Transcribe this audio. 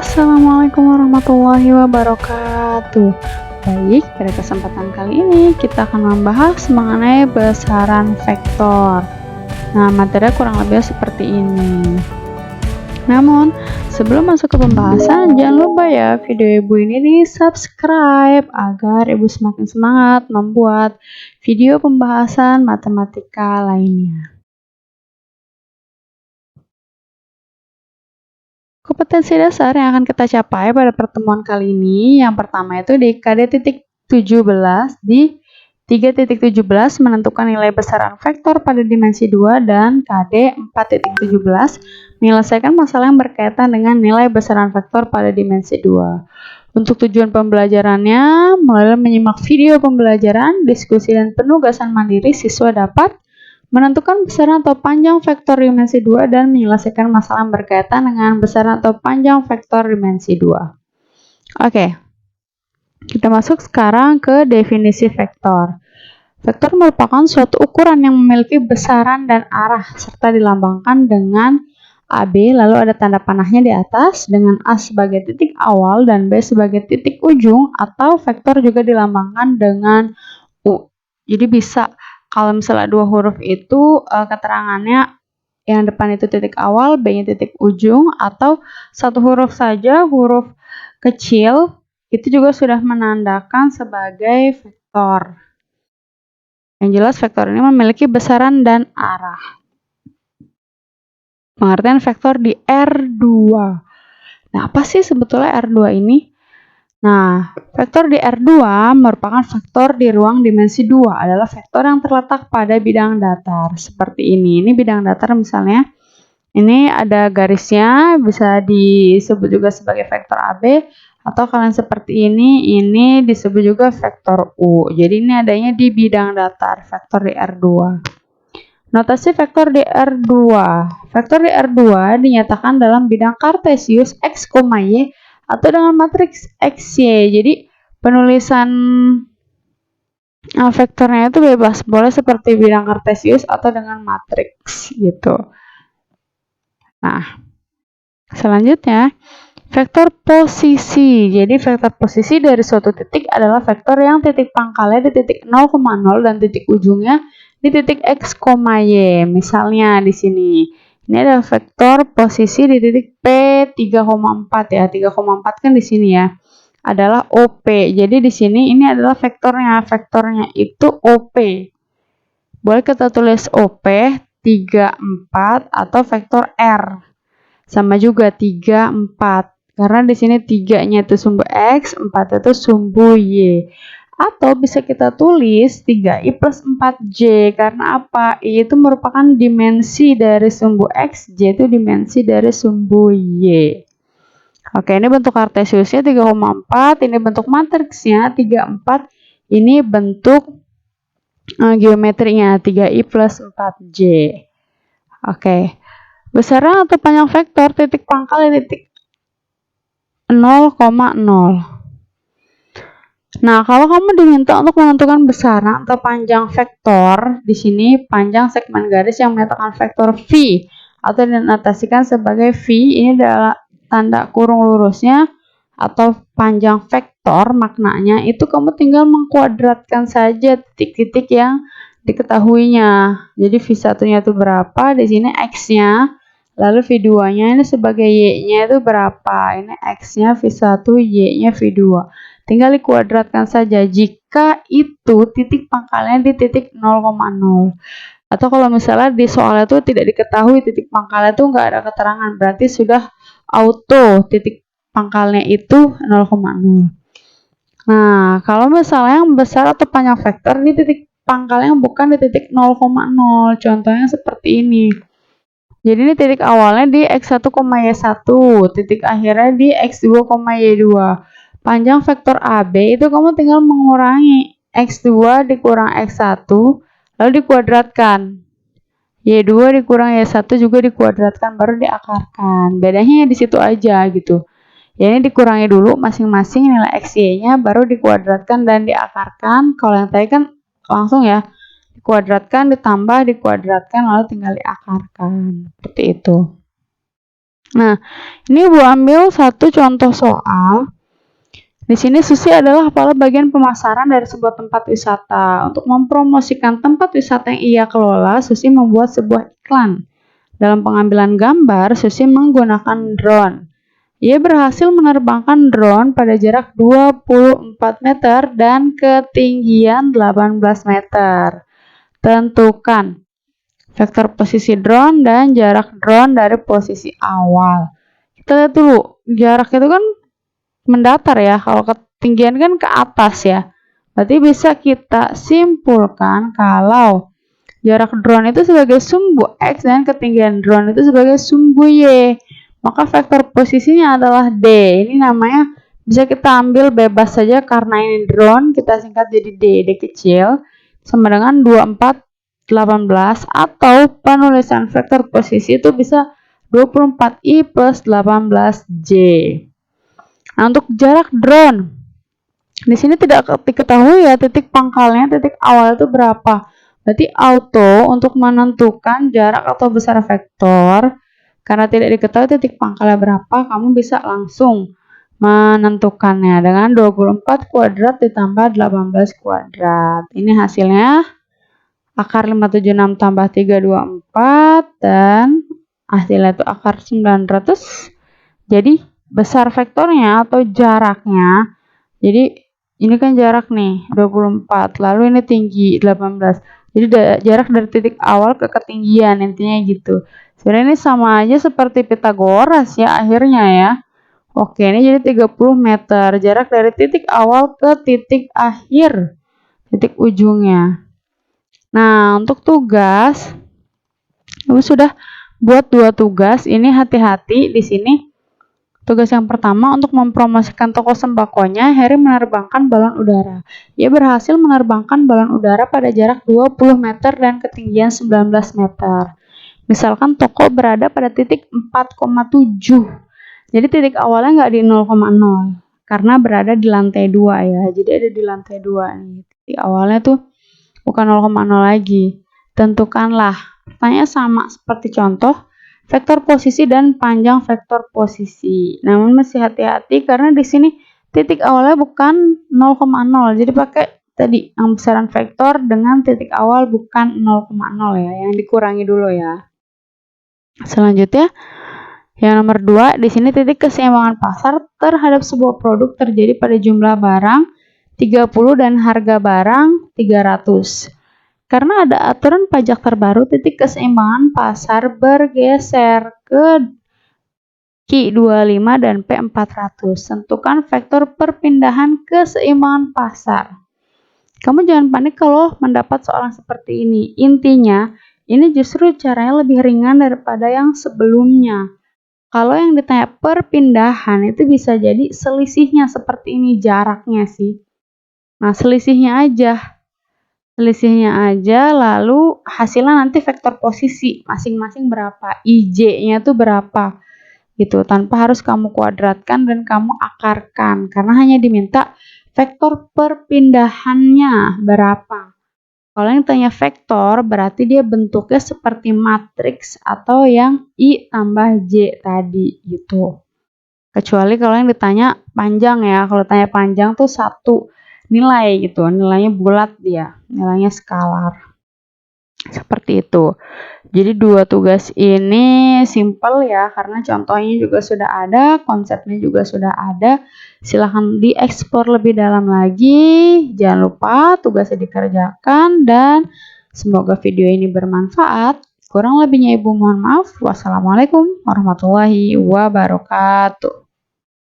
Assalamualaikum warahmatullahi wabarakatuh. Baik, pada kesempatan kali ini kita akan membahas mengenai besaran vektor. Nah, materi kurang lebih seperti ini. Namun, sebelum masuk ke pembahasan, jangan lupa ya video ibu ini di subscribe agar ibu semakin semangat membuat video pembahasan matematika lainnya. Kompetensi dasar yang akan kita capai pada pertemuan kali ini, yang pertama itu di KD.17 di 3.17 menentukan nilai besaran vektor pada dimensi 2 dan KD 4.17 menyelesaikan masalah yang berkaitan dengan nilai besaran vektor pada dimensi 2. Untuk tujuan pembelajarannya, melalui menyimak video pembelajaran, diskusi dan penugasan mandiri, siswa dapat menentukan besaran atau panjang vektor dimensi 2 dan menyelesaikan masalah yang berkaitan dengan besaran atau panjang vektor dimensi 2. Oke, kita masuk sekarang ke definisi vektor. Vektor merupakan suatu ukuran yang memiliki besaran dan arah serta dilambangkan dengan AB, lalu ada tanda panahnya di atas dengan A sebagai titik awal dan B sebagai titik ujung, atau vektor juga dilambangkan dengan U. Jadi bisa kalau misalnya dua huruf itu keterangannya yang depan itu titik awal, B-nya titik ujung, atau satu huruf saja, huruf kecil, itu juga sudah menandakan sebagai vektor. Yang jelas vektor ini memiliki besaran dan arah. Pengertian vektor di R2. Nah, apa sih sebetulnya R2 ini? Nah, vektor di R2 merupakan vektor di ruang dimensi 2, adalah vektor yang terletak pada bidang datar. Seperti ini. Ini bidang datar misalnya. Ini ada garisnya, bisa disebut juga sebagai vektor AB, atau kalian seperti ini disebut juga vektor U. Jadi ini adanya di bidang datar, vektor di R2. Notasi vektor di R2. Vektor di R2 dinyatakan dalam bidang kartesius X, Y, atau dengan matriks XY. Jadi penulisan vektornya itu bebas, boleh seperti bidang kartesius atau dengan matriks gitu. Nah, selanjutnya vektor posisi. Jadi vektor posisi dari suatu titik adalah vektor yang titik pangkalnya di titik 0,0 dan titik ujungnya di titik X, Y. Misalnya di sini. Ini adalah vektor posisi di titik P3,4 ya. 3,4 kan di sini ya. Adalah OP. Jadi di sini ini adalah vektornya. Vektornya itu OP. Boleh kita tulis OP 34 atau vektor R. Sama juga 34. Karena di sini 3-nya itu sumbu X, 4 itu sumbu Y. Atau bisa kita tulis 3i plus 4j. Karena apa? I itu merupakan dimensi dari sumbu X, J itu dimensi dari sumbu Y. Oke, ini bentuk kartesiusnya 3,4, ini bentuk matriksnya 34, ini bentuk geometrinya 3i plus 4j. Oke, besaran atau panjang vektor titik pangkal di titik 0,0. Nah, kalau kamu diminta untuk menentukan besaran atau panjang vektor, di sini panjang segmen garis yang menyatakan vektor V atau dinotasikan sebagai V, ini adalah tanda kurung lurusnya atau panjang vektor, maknanya itu kamu tinggal mengkuadratkan saja titik-titik yang diketahuinya. Jadi V1-nya itu berapa, di sini X-nya, lalu V2-nya ini sebagai Y-nya itu berapa, ini X-nya V1, Y-nya V2. Tinggal dikuadratkan saja jika itu titik pangkalnya di titik 0,0. Atau kalau misalnya di soal itu tidak diketahui titik pangkalnya itu nggak ada keterangan, berarti sudah auto titik pangkalnya itu 0,0. Nah, kalau misalnya yang besar atau panjang vektor di titik pangkalnya bukan di titik 0,0. Contohnya seperti ini. Jadi ini titik awalnya di X1, Y1, titik akhirnya di X2, Y2. Panjang vektor AB itu kamu tinggal mengurangi X2 dikurang X1, lalu dikuadratkan. Y2 dikurang Y1 juga dikuadratkan, baru diakarkan. Bedanya di situ aja gitu. Ya, ini dikurangi dulu masing-masing nilai XY-nya, baru dikuadratkan dan diakarkan. Kalau yang tadi kan langsung ya, dikuadratkan, ditambah, dikuadratkan, lalu tinggal diakarkan. Seperti itu. Nah, ini Ibu ambil satu contoh soal. Di sini Susi adalah kepala bagian pemasaran dari sebuah tempat wisata. Untuk mempromosikan tempat wisata yang ia kelola, Susi membuat sebuah iklan. Dalam pengambilan gambar, Susi menggunakan drone. Ia berhasil menerbangkan drone pada jarak 24 meter dan ketinggian 18 meter. Tentukan vektor posisi drone dan jarak drone dari posisi awal. Kita lihat dulu, jarak itu kan mendatar ya, kalau ketinggian kan ke atas ya. Berarti bisa kita simpulkan kalau jarak drone itu sebagai sumbu X dan ketinggian drone itu sebagai sumbu Y. Maka vektor posisinya adalah D. Ini namanya bisa kita ambil bebas saja karena ini drone, kita singkat jadi D. D kecil sama dengan 24 18 atau penulisan vektor posisi itu bisa 24i plus 18j. Nah, untuk jarak drone di sini tidak diketahui ya titik pangkalnya, titik awal itu berapa. Berarti auto untuk menentukan jarak atau besar vektor karena tidak diketahui titik pangkalnya berapa, kamu bisa langsung menentukannya dengan 24 kuadrat ditambah 18 kuadrat. Ini hasilnya akar 576 tambah 324 dan hasilnya itu akar 900. Jadi besar vektornya atau jaraknya, jadi ini kan jarak nih 24, lalu ini tinggi 18. Jadi jarak dari titik awal ke ketinggian, intinya gitu. Sebenarnya ini sama aja seperti Pitagoras ya akhirnya ya. Oke, ini jadi 30 meter jarak dari titik awal ke titik akhir, titik ujungnya. Nah, untuk tugas, Ibu sudah buat 2 tugas. Ini hati-hati di sini. Tugas yang pertama, untuk mempromosikan toko sembakonya, Heri menerbangkan balon udara. Ia berhasil menerbangkan balon udara pada jarak 20 meter dan ketinggian 19 meter. Misalkan toko berada pada titik 4,7. Jadi titik awalnya nggak di 0,0 karena berada di lantai 2 ya. Jadi ada di lantai 2 nih. Titik awalnya tuh bukan 0,0 lagi. Tentukanlah. Pertanyaan sama seperti contoh, vektor posisi dan panjang vektor posisi. Namun masih hati-hati karena di sini titik awalnya bukan 0,0. Jadi pakai tadi yang besaran vektor dengan titik awal bukan 0,0 ya. Yang dikurangi dulu ya. Selanjutnya, yang nomor 2, di sini titik keseimbangan pasar terhadap sebuah produk terjadi pada jumlah barang 30 dan harga barang 300. Karena ada aturan pajak terbaru, titik keseimbangan pasar bergeser ke Q25 dan P400. Tentukan vektor perpindahan keseimbangan pasar. Kamu jangan panik kalau mendapat soalan seperti ini. Intinya, ini justru caranya lebih ringan daripada yang sebelumnya. Kalau yang ditanya perpindahan itu bisa jadi selisihnya seperti ini, jaraknya sih. Nah, selisihnya aja, lalu hasilnya nanti vektor posisi masing-masing berapa, IJ-nya tuh berapa gitu, tanpa harus kamu kuadratkan dan kamu akarkan karena hanya diminta vektor perpindahannya berapa. Kalau yang tanya vektor berarti dia bentuknya seperti matriks atau yang I tambah J tadi gitu. Kecuali kalau yang ditanya panjang ya, kalau tanya panjang tuh satu nilai gitu, nilainya bulat dia, nilainya skalar. Seperti itu. Jadi 2 tugas ini simple ya, karena contohnya juga sudah ada, konsepnya juga sudah ada. Silahkan dieksplor lebih dalam lagi. Jangan lupa tugasnya dikerjakan dan semoga video ini bermanfaat. Kurang lebihnya Ibu mohon maaf. Wassalamualaikum warahmatullahi wabarakatuh.